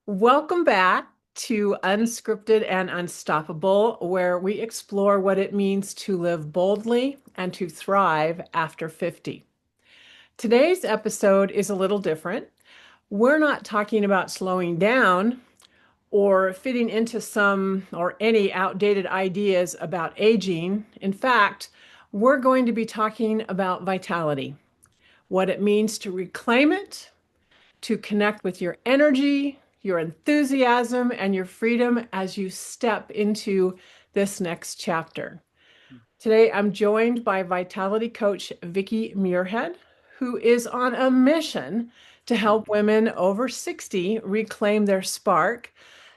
Welcome back to Unscripted and Unstoppable, where we explore what it means to live boldly and to thrive after 50. Today's episode is a little different. We're not talking about slowing down or fitting into some or any outdated ideas about aging. In fact, we're going to be talking about vitality, what it means to reclaim it, to connect with your energy, your enthusiasm, and your freedom as you step into this next chapter. Today, I'm joined by Vitality Coach Vicki Muirhead, who is on a mission to help women over 60 reclaim their spark,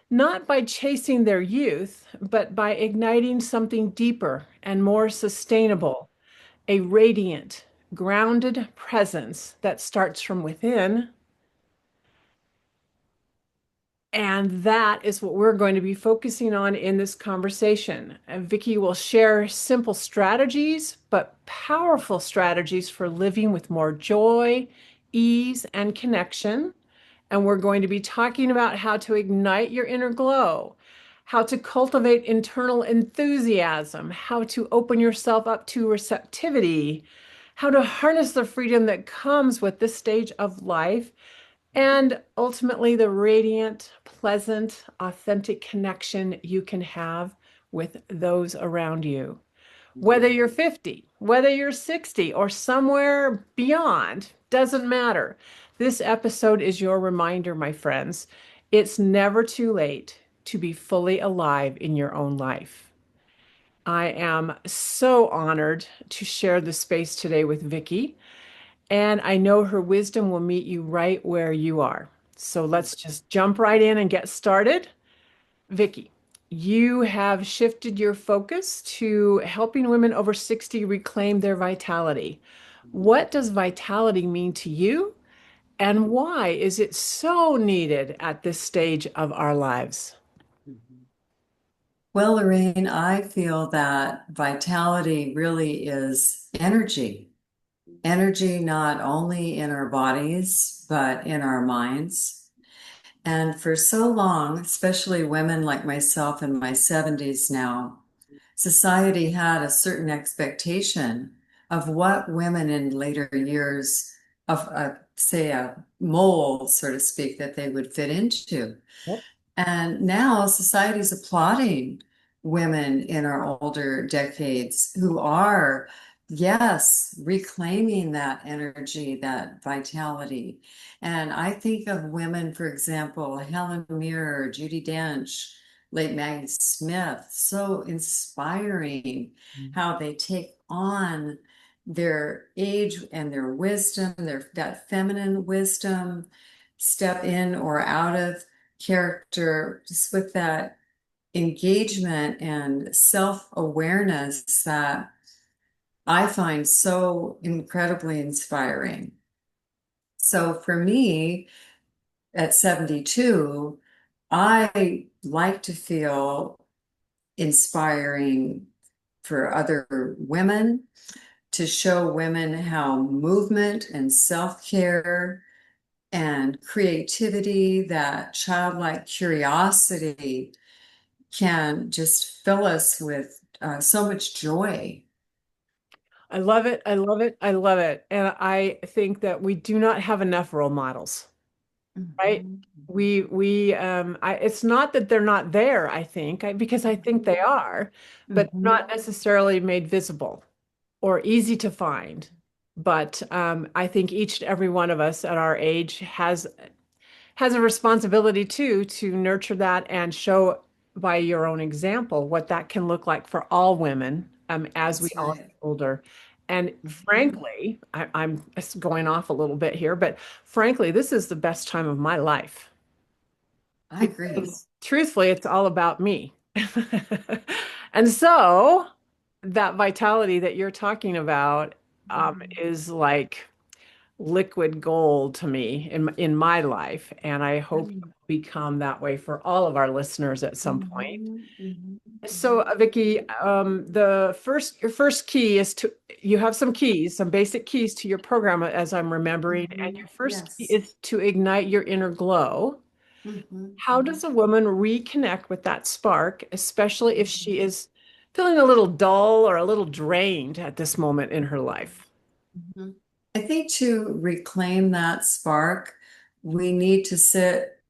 not by chasing their youth, but by igniting something deeper and more sustainable, a radiant, grounded presence that starts from within. And that is what we're going to be focusing on in this conversation. And Vicki will share simple strategies, but powerful strategies for living with more joy, ease, and connection. And we're going to be talking about how to ignite your inner glow, how to cultivate internal enthusiasm, how to open yourself up to receptivity, how to harness the freedom that comes with this stage of life, and ultimately the radiant, pleasant, authentic connection you can have with those around you. Whether you're 50, whether you're 60, or somewhere beyond, doesn't matter. This episode is your reminder, my friends. It's never too late to be fully alive in your own life. I am so honored to share the space today with Vicki. And I know her wisdom will meet you right where you are. So let's just jump right in and get started. Vicki, you have shifted your focus to helping women over 60 reclaim their vitality. What does vitality mean to you? And why is it so needed at this stage of our lives? Well, Lorraine, I feel that vitality really is energy. Energy not only in our bodies, but in our minds. And for so long, especially women like myself in my 70s now, society had a certain expectation of what women in later years of, say, a mold, so to speak, that they would fit into. Yep. And now society's applauding women in our older decades who are, yes, reclaiming that energy, that vitality. And I think of women, for example, Helen Mirren, Judi Dench, late Maggie Smith, so inspiring how they take on their age and their wisdom, their that feminine wisdom, step in or out of character, just with that engagement and self-awareness that I find so incredibly inspiring. So for me, at 72, I like to feel inspiring for other women, to show women how movement and self-care and creativity, that childlike curiosity can just fill us with so much joy. I love it. I love it. I love it. And I think that we do not have enough role models. Right? Mhm, It's not that they're not there, I think, because I think they are, but mhm. not necessarily made visible or easy to find. But I think each and every one of us at our age has a responsibility too to nurture that and show by your own example what that can look like for all women as we That's all get right. older. And Mhm. frankly, I'm just going off a little bit here, but frankly, this is the best time of my life I agree. because truthfully, it's all about me. And so that vitality that you're talking about is like liquid gold to me in my life, and I hope it will Mhm, become that way for all of our listeners at some point. mhm, mhm, So, Vicky, your first key is to you have some keys, some basic keys to your program, as I'm remembering, and mhm. your first key Yes. is to ignite your inner glow. Mhm, How mhm, does a woman reconnect with that spark, especially if she is feeling a little dull or a little drained at this moment in her life? mhm. I think to reclaim that spark, we need to sit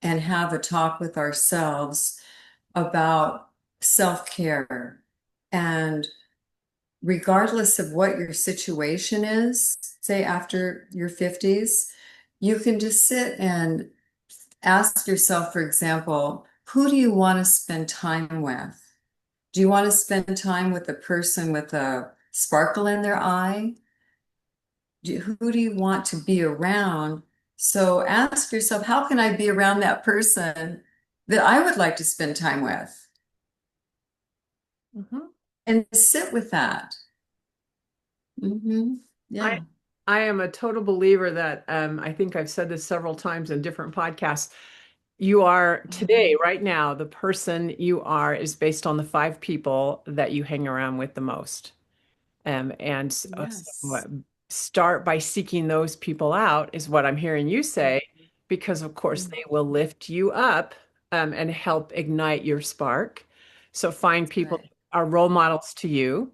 and have a talk with ourselves about self-care. And regardless of what your situation is, say after your 50s, you can just sit and ask yourself, for example, who do you want to spend time with? Do you want to spend time with a person with a sparkle in their eye? Who do you want to be around? So ask yourself, how can I be around that person that I would like to spend time with? Mhm. And sit with that. Hmm. I Yeah. I am a total believer that I think I've said this several times in different podcasts. You are today, right now, the person you are is based on the five people that you hang around with the most. So Yes. start by seeking those people out, is what I'm hearing you say, because of course they will lift you up and help ignite your spark. So find people Right. that are role models to you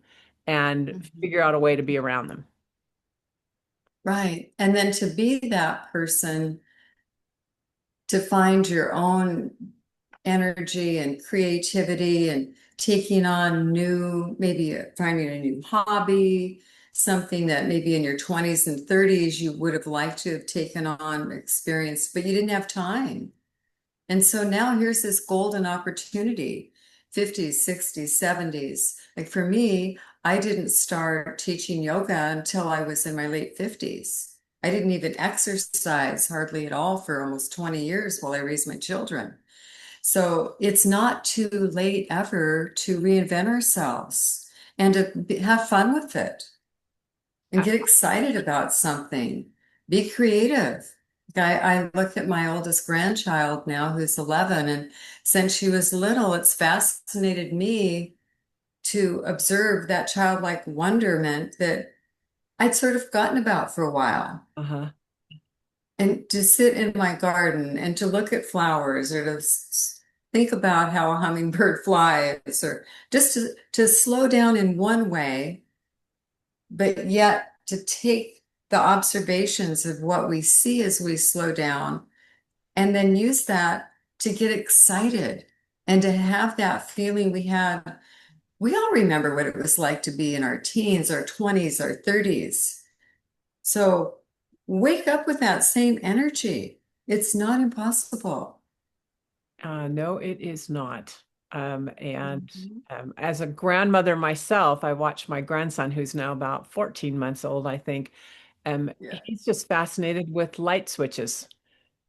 and Mhm. figure out a way to be around them. Right. And then to be that person, to find your own energy and creativity and taking on new, maybe finding a new hobby, something that maybe in your 20s and 30s you would have liked to have taken on experience, but you didn't have time. And so now here's this golden opportunity, 50s, 60s, 70s. Like for me, I didn't start teaching yoga until I was in my late 50s. I didn't even exercise hardly at all for almost 20 years while I raised my children. So it's not too late ever to reinvent ourselves and to have fun with it and Uh, get excited about something. Be creative. I look at my oldest grandchild now, who's 11, and since she was little, it's fascinated me to observe that childlike wonderment that I'd sort of forgotten about for a while. Uh-huh. And to sit in my garden and to look at flowers or to think about how a hummingbird flies or just to slow down in one way but yet to take the observations of what we see as we slow down and then use that to get excited and to have that feeling we had. We all remember what it was like to be in our teens, our 20s, our 30s. So wake up with that same energy. It's not impossible. No, it is not. And Mhm. as a grandmother myself, I watch my grandson, who's now about 14 months old, I think. Yeah. He's just fascinated with light switches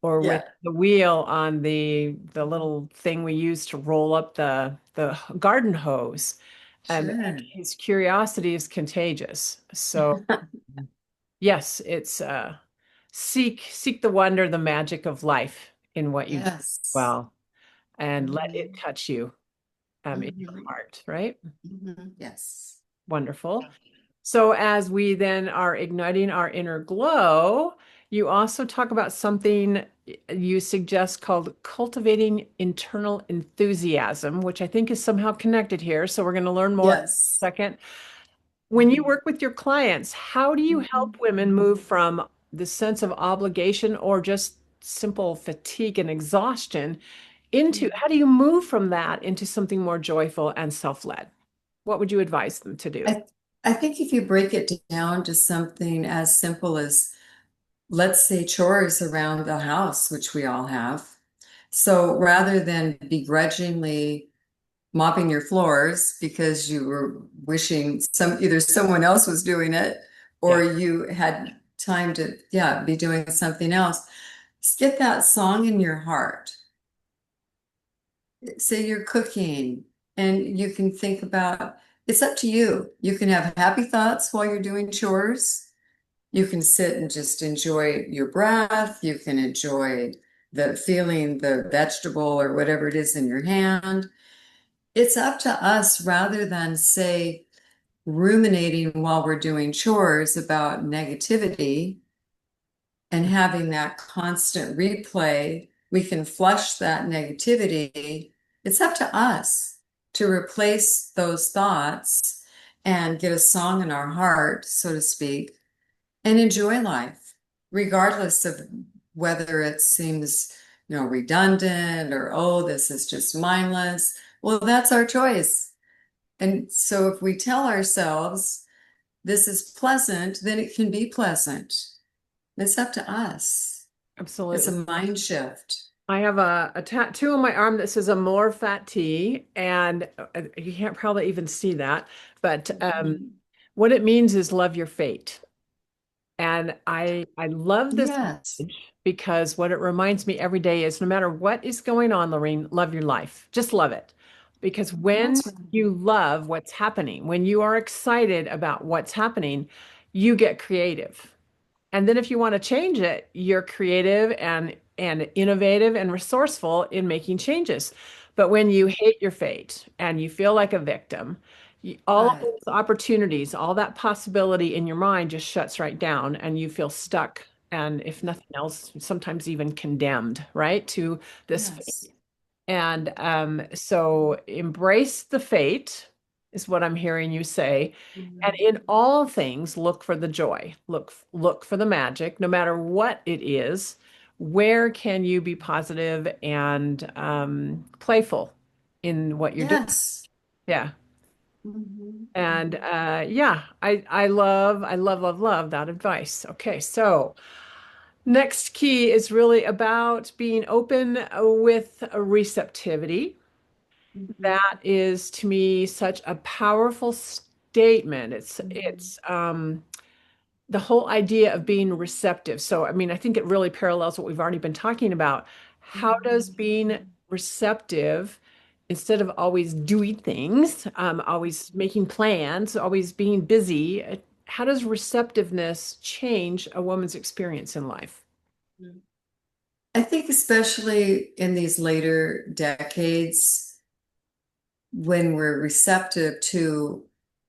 or with Yeah. the wheel on the little thing we use to roll up the garden hose. And Sure. his curiosity is contagious. So yes, it's seek the wonder, the magic of life in what you do Yes. well, and let it Mhm. touch you in your Mhm. heart, right? Mhm. Yes. Wonderful. So, as we then are igniting our inner glow, you also talk about something you suggest called cultivating internal enthusiasm, which I think is somehow connected here. So, we're going to learn more in a Yes. second. When you work with your clients, how do you help Mhm. women move from the sense of obligation or just simple fatigue and exhaustion into how do you move from that into something more joyful and self-led? What would you advise them to do? I I think if you break it down to something as simple as, let's say, chores around the house, which we all have. So rather than begrudgingly mopping your floors because you were wishing either someone else was doing it or Yeah. you had time to, yeah, be doing something else, just get that song in your heart. Say you're cooking and you can think about, it's up to you. You can have happy thoughts while you're doing chores. You can sit and just enjoy your breath. You can enjoy the feeling, the vegetable or whatever it is in your hand. It's up to us rather than say ruminating while we're doing chores about negativity and having that constant replay. we can flush that negativity. It's up to us to replace those thoughts and get a song in our heart, so to speak, and enjoy life, regardless of whether it seems, redundant or, oh, this is just mindless. Well, that's our choice. And so if we tell ourselves this is pleasant, then it can be pleasant. It's up to us. It's Absolutely. a mind shift. I have a tattoo on my arm that says "Amor Fat Tea," and you can't probably even see that, but Mhm. what it means is love your fate. And I love this Yes, message because what it reminds me every day is no matter what is going on, Lorraine, love your life. Just love it. Because when that's right. you love what's happening, when you are excited about what's happening, you get creative. And then if you want to change it, you're creative and innovative and resourceful in making changes. But when you hate your fate and you feel like a victim, all of Right. those opportunities, all that possibility in your mind just shuts right down and you feel stuck. And if nothing else, sometimes even condemned, right, to this fate. Yes. And so embrace the fate is what I'm hearing you say. And Mhm. in all things, look for the joy. Look for the magic, no matter what it is. Where can you be positive and playful in what you're doing? Yes. Yeah. Mhm. And yeah, I love that advice. Okay, so next key is really about being open with a receptivity. Mhm. That is to me such a powerful statement. It's Mhm. it's the whole idea of being receptive. So I mean, I think it really parallels what we've already been talking about. How does Mhm. being receptive, instead of always doing things, always making plans, always being busy, how does receptiveness change a woman's experience in life? I think especially in these later decades, when we're receptive to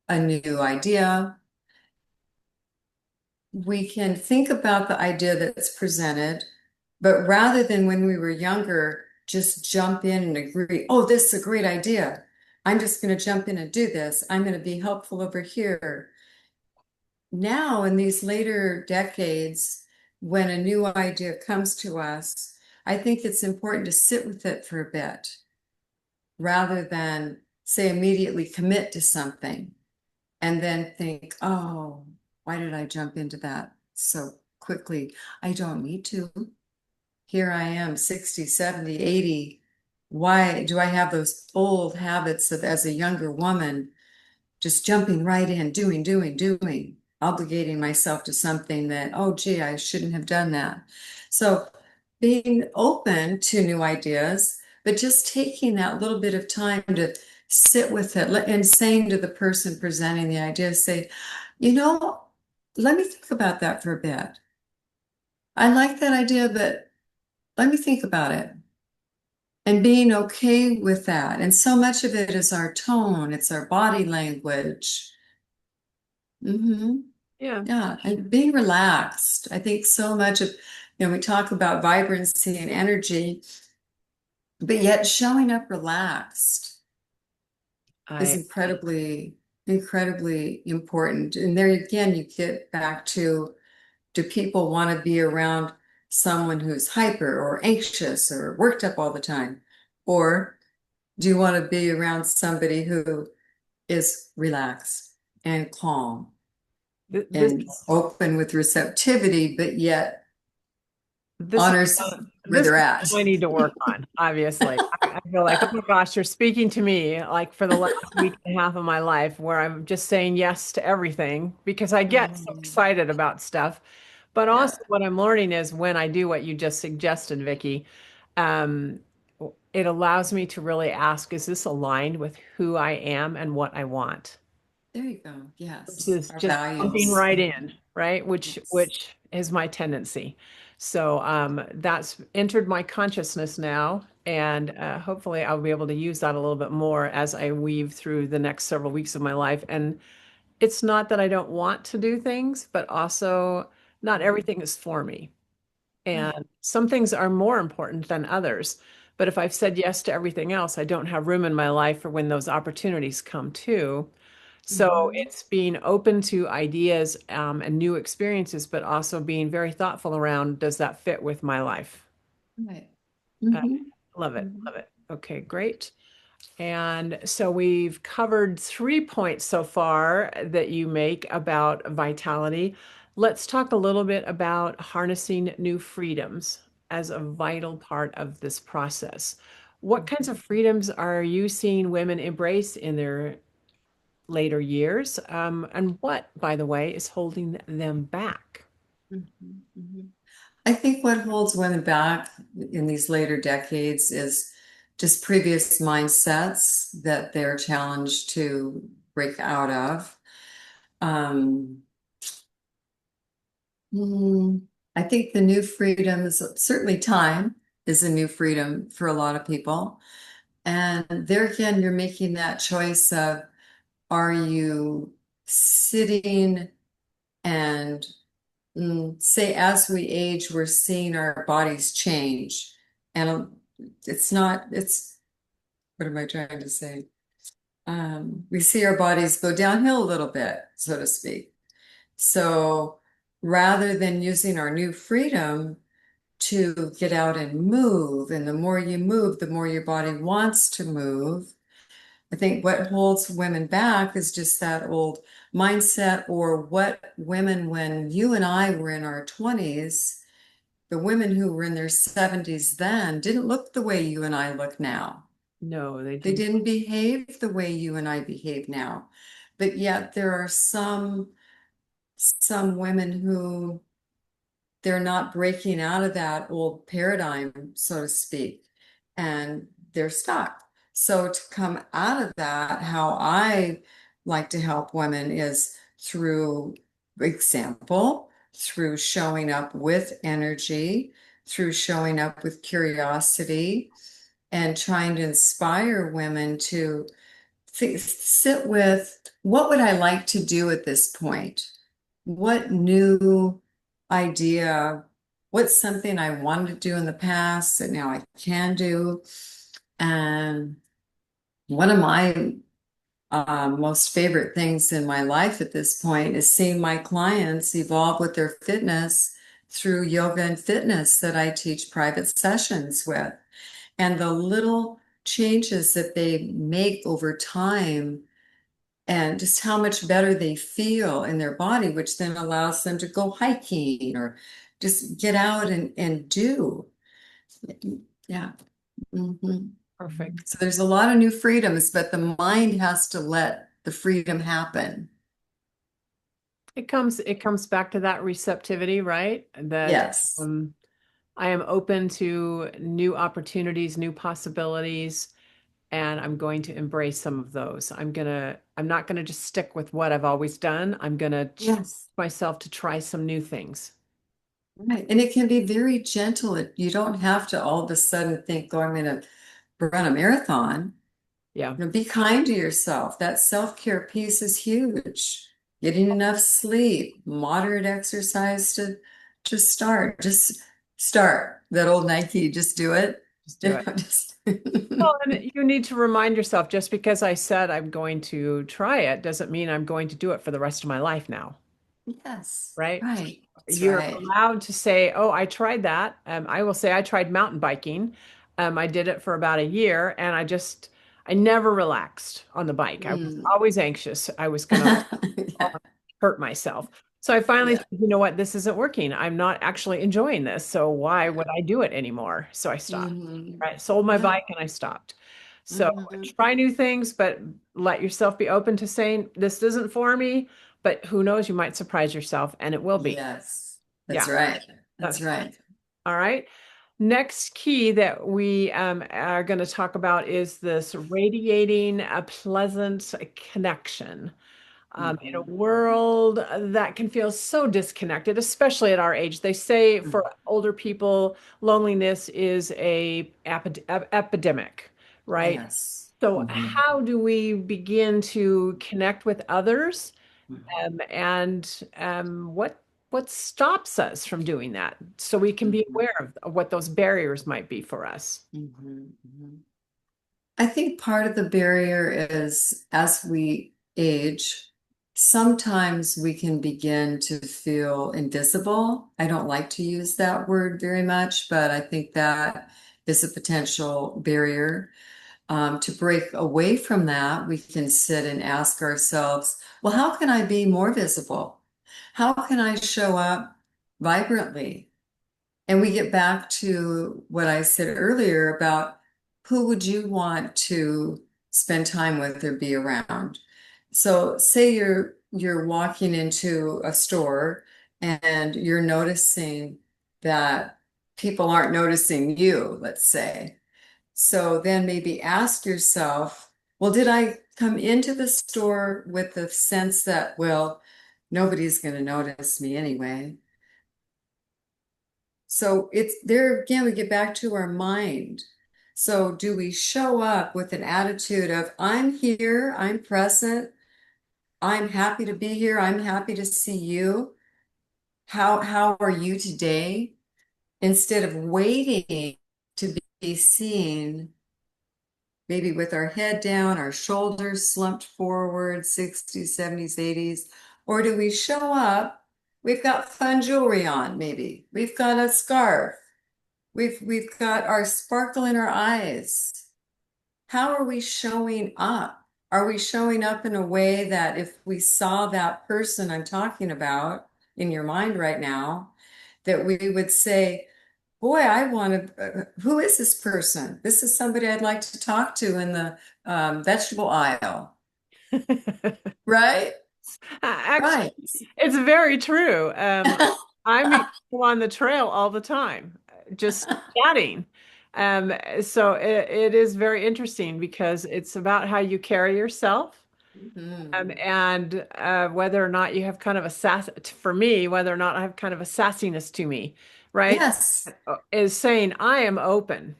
a new idea, we can think about the idea that's presented, but rather than when we were younger, just jump in and agree, oh, this is a great idea. I'm just going to jump in and do this. I'm going to be helpful over here. Now, in these later decades, when a new idea comes to us, I think it's important to sit with it for a bit rather than say immediately commit to something and then think, oh, why did I jump into that so quickly? I don't need to. Here I am, 60, 70, 80. Why do I have those old habits of as a younger woman, just jumping right in, doing, obligating myself to something that, oh, gee, I shouldn't have done that. So being open to new ideas, but just taking that little bit of time to sit with it and saying to the person presenting the idea, say, you know, let me think about that for a bit. I like that idea, but let me think about it. And being okay with that. And so much of it is our tone, it's our body language. Hmm. Yeah. Yeah, and being relaxed. I think so much of, we talk about vibrancy and energy, but yet showing up relaxed is I incredibly important. And there again, you get back to, do people want to be around someone who's hyper or anxious or worked up all the time? Or do you want to be around somebody who is relaxed and calm this and open with receptivity, but yet this honors where this they're is at? what I need to work on, obviously. I feel like, oh my gosh, you're speaking to me like for the last week and a half of my life where I'm just saying yes to everything because I get so Mm, excited about stuff. But yeah, also what I'm learning is when I do what you just suggested, Vicky, um, it allows me to really ask, is this aligned with who I am and what I want? there you go. Which Yes, is our just jumping values. right in, right? Which Yes. which is my tendency. So that's entered my consciousness now, and hopefully I'll be able to use that a little bit more as I weave through the next several weeks of my life. And it's not that I don't want to do things, but also not everything is for me. Right. And some things are more important than others. But if I've said yes to everything else, I don't have room in my life for when those opportunities come too. So Hmm. it's being open to ideas and new experiences, but also being very thoughtful around, does that fit with my life? Right. Uh, Hmm. love it. Hmm. Love it. Okay, great. And so we've covered 3 points so far that you make about vitality. Let's talk a little bit about harnessing new freedoms as a vital part of this process. What kinds of freedoms are you seeing women embrace in their later years? And what, by the way, is holding them back? Hmm. Hmm. I think what holds women back in these later decades is just previous mindsets that they're challenged to break out of. Um, mm, I think the new freedoms, certainly time is a new freedom for a lot of people. And there again, you're making that choice of, are you sitting and say, as we age, we're seeing our bodies change. And it's not, it's, what am I trying to say? We see our bodies go downhill a little bit, so to speak. So rather than using our new freedom to get out and move, and the more you move, the more your body wants to move. I think what holds women back is just that old mindset, or what women, when you and I were in our 20s, the women who were in their 70s then didn't look the way you and I look now. No, they They didn't. didn't behave the way you and I behave now. But yet there are some women who they're not breaking out of that old paradigm, so to speak, and they're stuck. So to come out of that, how I like to help women is through example, through showing up with energy, through showing up with curiosity, and trying to inspire women to sit with, what would I like to do at this point? What new idea, what's something I wanted to do in the past that now I can do? And one of my most favorite things in my life at this point is seeing my clients evolve with their fitness through yoga and fitness that I teach private sessions with. And the little changes that they make over time, and just how much better they feel in their body, which then allows them to go hiking or just get out and do. Yeah. Mhm. Perfect. So there's a lot of new freedoms, but the mind has to let the freedom happen. It comes back to that receptivity, right? That Yes. um, I am open to new opportunities, new possibilities, and I'm going to embrace some of those. I'm not gonna just stick with what I've always done. I'm gonna challenge Yes. myself to try some new things. Right. And it can be very gentle. You don't have to all of a sudden think, oh, I'm going to run a marathon. Yeah, Be kind to yourself. That self-care piece is huge. Getting enough sleep, moderate exercise to start. Just start. That old Nike, just do it. just do it. Just Well, and you need to remind yourself, just because I said I'm going to try it doesn't mean I'm going to do it for the rest of my life now, yes, right? right. That's You're right. allowed to say, "Oh, I tried that." I will say I tried mountain biking. I did it for about a year, and I never relaxed on the bike. I was Mm. always anxious. I was going to Yeah, hurt myself. So I finally yeah, said, you know what, this isn't working. I'm not actually enjoying this. So why yeah. would I do it anymore? So I stopped. Hmm. Right? Sold my Yeah. bike and I stopped. So Hmm. try new things, but let yourself be open to saying, this isn't for me. But who knows, you might surprise yourself and it will be. Yes, that's Yeah, right. that's That's right. all right. Next key that we are going to talk about is this radiating a pleasant connection. In a Hmm. world that can feel so disconnected, especially at our age. They say for older people, loneliness is a epidemic, right? Yes. So Hmm. how do we begin to connect with others? Hmm. And what? what stops us from doing that so we can be Mhm, aware of what those barriers might be for us. mhm, mhm. I think part of the barrier is as we age, sometimes we can begin to feel invisible. I don't like to use that word very much, but I think that is a potential barrier. To break away from that, we can sit and ask ourselves, well, how can I be more visible? How can I show up vibrantly? And we get back to what I said earlier about who would you want to spend time with or be around? So say you're walking into a store and you're noticing that people aren't noticing you, let's say. So then maybe ask yourself, well, did I come into the store with the sense that, well, nobody's going to notice me anyway? So it's there again, we get back to our mind. So do we show up with an attitude of, I'm here, I'm present, I'm happy to be here, I'm happy to see you. How are you today? Instead of waiting to be seen, maybe with our head down, our shoulders slumped forward, 60s, 70s, 80s, or do we show up? We've got fun jewelry on, maybe. We've got a scarf. We've got our sparkle in our eyes. How are we showing up? Are we showing up in a way that if we saw that person I'm talking about in your mind right now, that we would say, boy, I want to, who is this person? This is somebody I'd like to talk to in the vegetable aisle, right? Actually, Right. it's very true. I meet people on the trail all the time, just chatting. So it is very interesting because it's about how you carry yourself, Mhm. and whether or not you have kind of a for me, whether or not I have kind of a sassiness to me, right? Yes. Is saying I am open.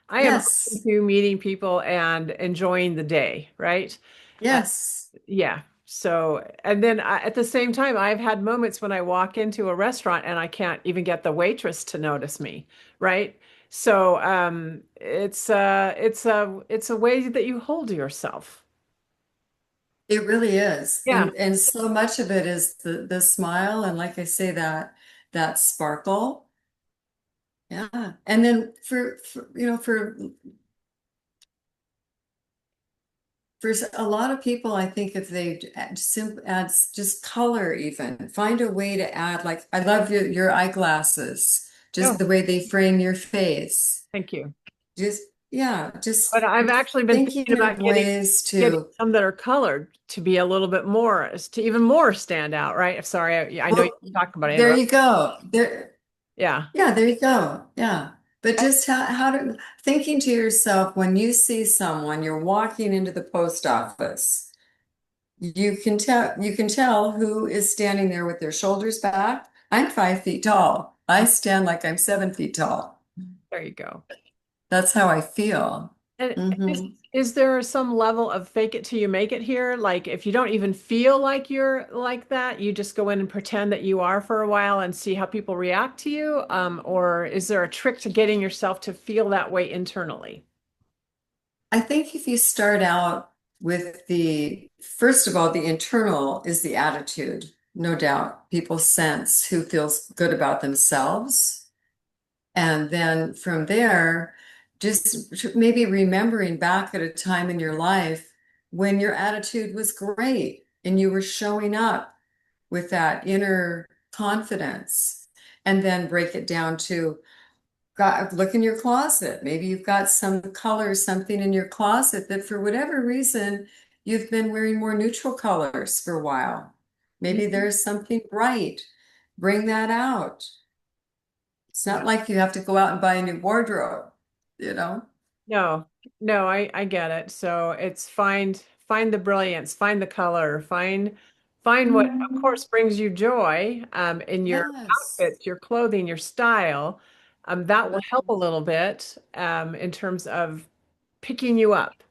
I am open Yes. to meeting people and enjoying the day, right? Yes. Yeah. So, and then at the same time, I've had moments when I walk into a restaurant and I can't even get the waitress to notice me, right? So, it's a way that you hold yourself. It really is. Yeah. And so much of it is the smile and like I say that sparkle. Yeah. And then for a lot of people, I think if they add just color even, find a way to add, like, I love your eyeglasses, just Oh, the way they frame your face. thank you. Just, yeah, But just I've actually been thinking thinking of about ways getting to, some that are colored to be a little bit more, to even more stand out, right? Sorry, I know you're well, talking about it. there you go. There, Yeah. yeah, there you go. Yeah. But just how to thinking to yourself when you see someone, you're walking into the post office. You can tell who is standing there with their shoulders back. I'm 5 feet tall. I stand like I'm 7 feet tall. There you go. That's how I feel. And is, Hmm. is there some level of fake it till you make it here? Like if you don't even feel like you're like that, you just go in and pretend that you are for a while and see how people react to you? Or is there a trick to getting yourself to feel that way internally? I think if you start out with first of all, the internal is the attitude, no doubt. People sense who feels good about themselves. And then from there, just maybe remembering back at a time in your life when your attitude was great and you were showing up with that inner confidence. And then break it down to look in your closet. Maybe you've got some color, something in your closet that for whatever reason you've been wearing more neutral colors for a while. Maybe there's something bright. Bring that out. It's not like you have to go out and buy a new wardrobe, you know? No, no, I get it. So it's find the brilliance, find the color, find what of course brings you joy in your Yes. outfits, your clothing, your style. That will Uh, help a little bit in terms of picking you up.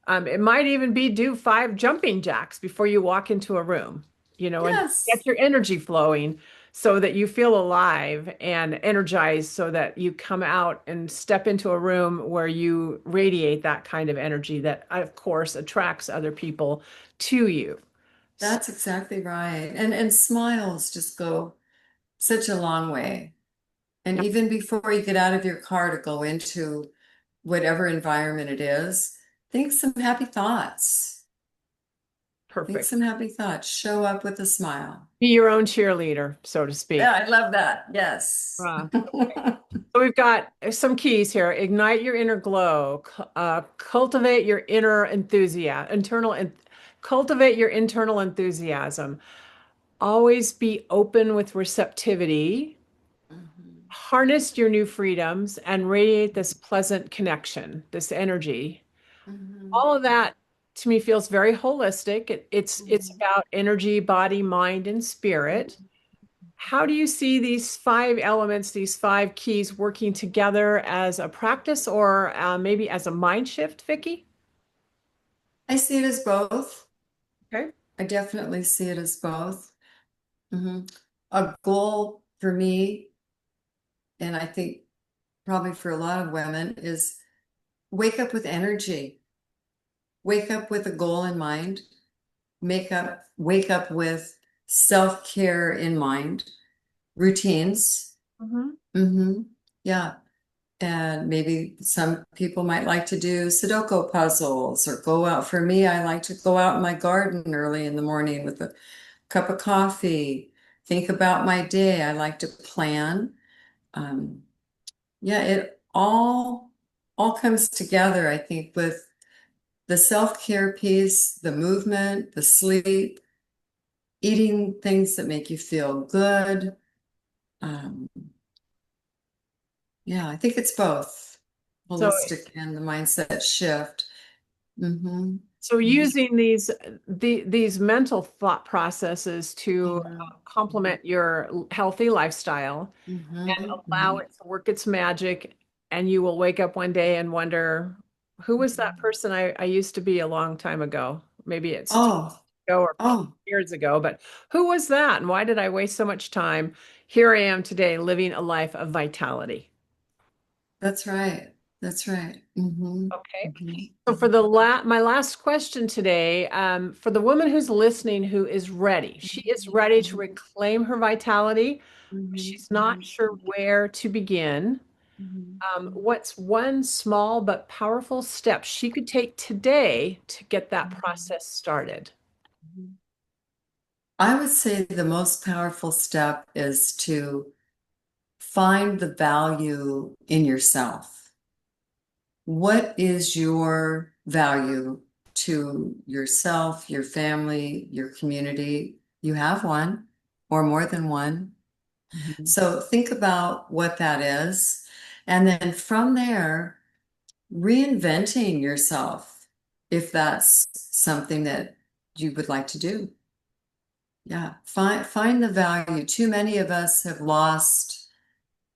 It might even be do 5 jumping jacks before you walk into a room, and Yes. get your energy flowing so that you feel alive and energized so that you come out and step into a room where you radiate that kind of energy that, of course, attracts other people to you. So, That's exactly right. And smiles just go such a long way. And yeah, even before you get out of your car to go into whatever environment it is, think some happy thoughts. Think perfect. some happy thoughts. Show up with a smile. Be your own cheerleader, so to Yeah, speak. I love that. Yes. So we've got some keys here. Ignite your inner glow. Cultivate your inner enthusiasm, cultivate your internal enthusiasm. Always be open with receptivity. Mhm. Harness your new freedoms and radiate this pleasant connection, this energy. Mhm. All of that to me feels very holistic. It's Mhm. about energy, body, mind, and spirit. How do you see these five elements, these five keys working together as a practice or maybe as a mind shift, Vicky? I see it as both. Okay. I definitely see it as both. Mhm. A goal for me, and I think probably for a lot of women, is wake up with energy, wake up with a goal in mind, wake up with self-care in mind, routines. Hmm. Hmm. Yeah. And maybe some people might like to do Sudoku puzzles or go out. For me, I like to go out in my garden early in the morning with a cup of coffee, think about my day. I like to plan. Um, yeah, it all comes together, I think, with the self-care piece, the movement, the sleep, eating things that make you feel good. Um, yeah, I think it's both So, holistic and the mindset shift. Hmm. so using these mental thought processes to Hmm. complement your healthy lifestyle and Hmm. allow Hmm. it to work its magic, and you will wake up one day and wonder, who was that person I used to be a long time ago? Maybe it's 10 Oh, ago or oh, years ago, but who was that and why did I waste so much time? Here I am today living a life of vitality. that's right. That's right. Hmm. Okay. Hmm. So for my last question today, for the woman who's listening who is ready, she is ready to reclaim her vitality. She's not sure where to begin. What's one small but powerful step she could take today to get that process started? I would say the most powerful step is to find the value in yourself. What is your value to yourself, your family, your community? You have one or more than one. Mhm. So think about what that is. And then from there, reinventing yourself if that's something that you would like to do. Yeah, find the value. Too many of us have lost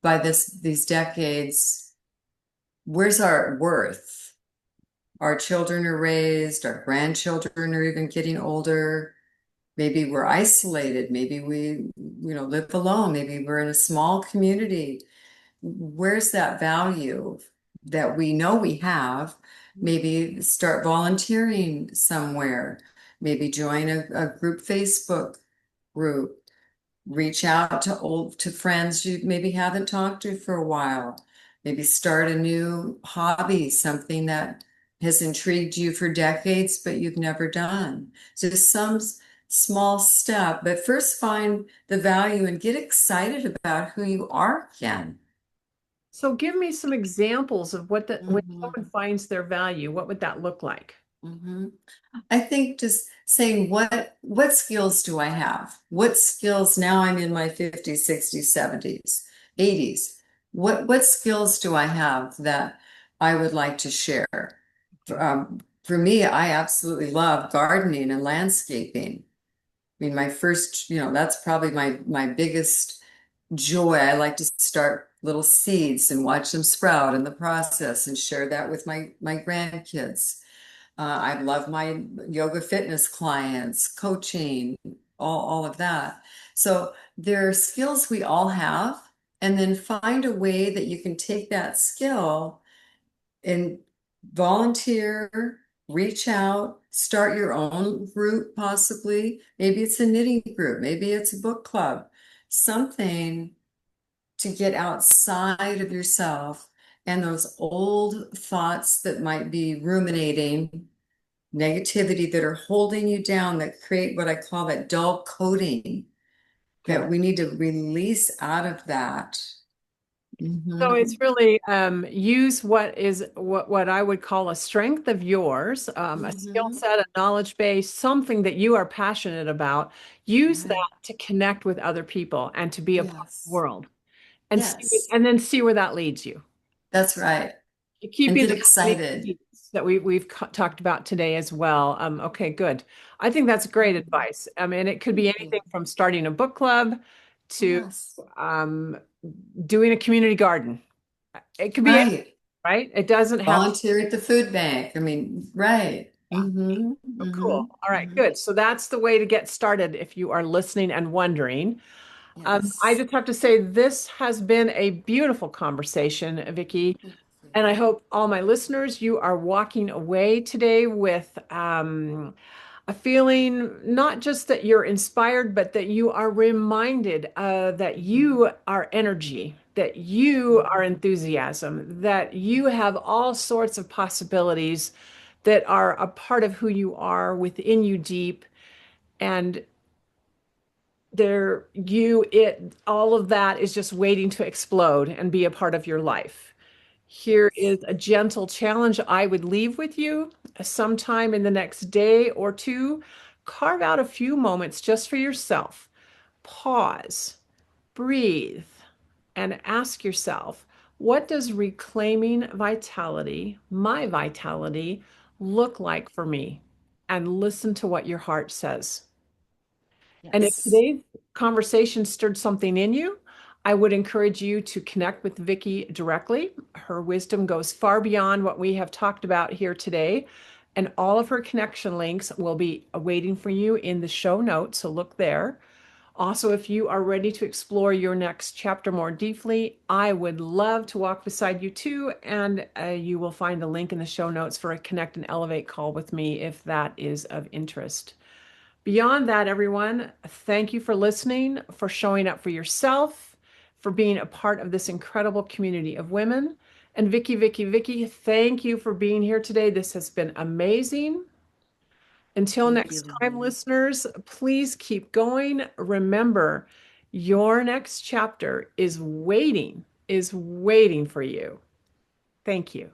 by these decades. Where's our worth? Our children are raised, our grandchildren are even getting older. Maybe we're isolated. Maybe we live alone. Maybe we're in a small community. Where's that value that we know we have? Maybe start volunteering somewhere. Maybe join a group Facebook group. Reach out to friends you maybe haven't talked to for a while. Maybe start a new hobby, something that has intrigued you for decades, but you've never done. Just some small step, but first find the value and get excited about who you are again. So give me some examples of when Hmm. someone finds their value, what would that look like? Hmm. I think just saying what skills do I have? What skills now I'm in my 50s, 60s, 70s, 80s. What skills do I have that I would like to share? For me, I absolutely love gardening and landscaping. I mean, my first, that's probably my biggest joy. I like to start little seeds and watch them sprout in the process and share that with my grandkids. I love my yoga fitness clients, coaching, all of that. So there are skills we all have, and then find a way that you can take that skill and volunteer, reach out, start your own group, possibly. Maybe it's a knitting group, maybe it's a book club, something to get outside of yourself and those old thoughts that might be ruminating, negativity that are holding you down, that create what I call that dull coating that Good. we need to release out of that. So Hmm. it's really use what I would call a strength of yours, a skill Hmm. set, a knowledge base, something that you are passionate about. Use Right. that to connect with other people and to be a part of the Yes. world, and Yes. and then see where that leads you. That's right. And Keeping get the company excited. that we've talked about today as well. Okay, good. I think that's great Mhm. advice. I mean, it could be Thank you. anything from starting a book club to Yes. um, doing a community garden. It could be anything, Right. right? It doesn't have to. Volunteer at the food bank. I mean, right. Yeah. Hmm. Oh, Hmm. cool. All right, Hmm. good. So that's the way to get started if you are listening and wondering. I Yes. just have to say this has been a beautiful conversation, Vicky. Thank you. And I hope all my listeners, you are walking away today with a feeling not just that you're inspired, but that you are reminded that you are energy, that you are enthusiasm, that you have all sorts of possibilities that are a part of who you are within you deep. And all of that is just waiting to explode and be a part of your life. Here Yes. is a gentle challenge I would leave with you sometime in the next day or two. Carve out a few moments just for yourself. Pause, breathe, and ask yourself, what does reclaiming vitality, my vitality, look like for me? And listen to what your heart says. And if Yes. today's conversation stirred something in you, I would encourage you to connect with Vicky directly. Her wisdom goes far beyond what we have talked about here today. And all of her connection links will be waiting for you in the show notes. So look there. Also, if you are ready to explore your next chapter more deeply, I would love to walk beside you too. And you will find a link in the show notes for a Connect and Elevate call with me if that is of interest. Beyond that, everyone, thank you for listening, for showing up for yourself, for being a part of this incredible community of women. And Vicky, thank you for being here today. This has been amazing. Until Thank you, next time, Lily. listeners, please keep going. Remember, your next chapter is waiting for you. Thank you.